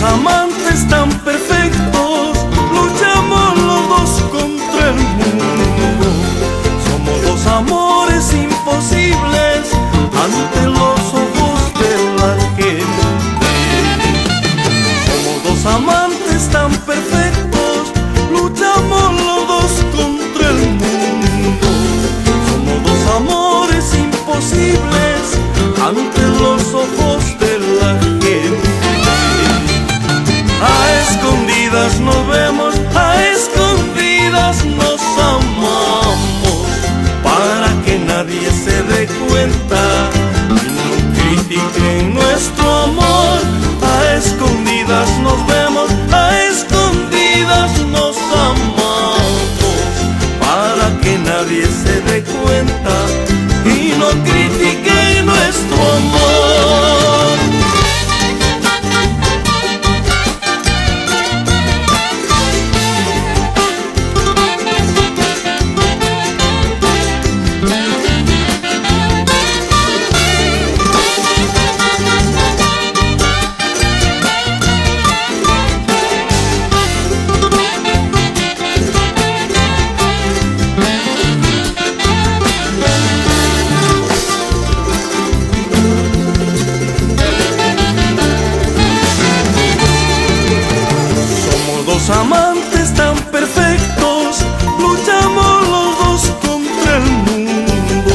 dos amantes tan perfectos, luchamos los dos contra el mundo. Somos dos amores imposibles ante los ojos de la gente. Somos dos amantes tan perfectos, luchamos los dos contra el mundo. Somos dos amores imposibles ante los ojos de la gente. A escondidas nos vemos, a escondidas nos amamos, para que nadie se dé cuenta y no critiquen nuestro amor. A escondidas nos vemos, a escondidas nos amamos, para que nadie se dé cuenta y no critiquen nuestro amor. Amantes tan perfectos, luchamos los dos contra el mundo.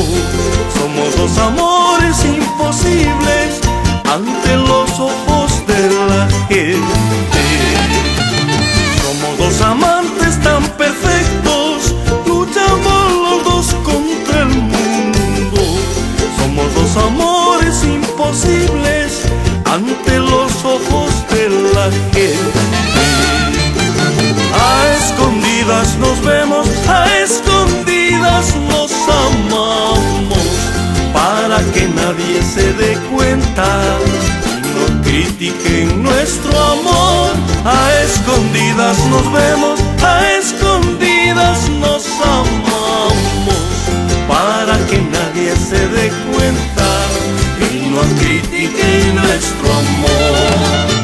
Somos dos amores imposibles ante los ojos de la gente. Somos dos amantes tan perfectos, luchamos los dos contra el mundo. Somos dos amores imposibles ante los ojos de la gente. A escondidas nos vemos, a escondidas nos amamos, para que nadie se dé cuenta y no critiquen nuestro amor. A escondidas nos vemos, a escondidas nos amamos, para que nadie se dé cuenta y no critiquen nuestro amor.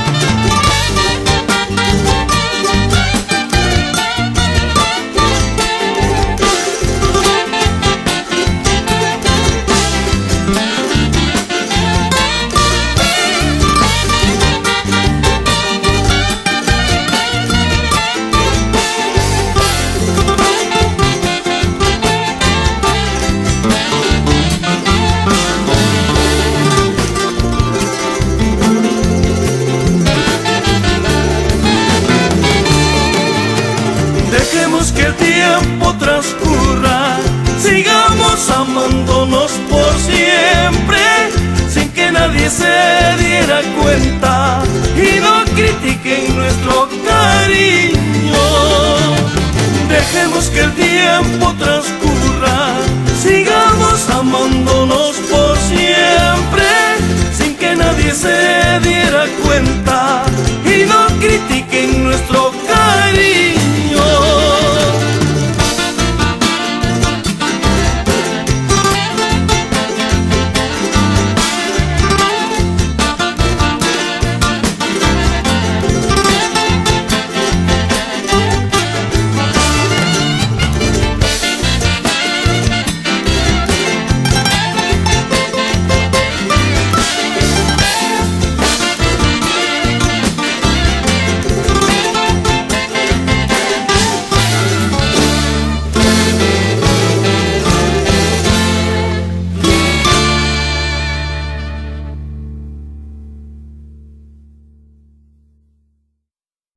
Dejemos que el tiempo transcurra, sigamos amándonos por siempre, sin que nadie se diera cuenta y no critiquen nuestro cariño. Dejemos que el tiempo transcurra,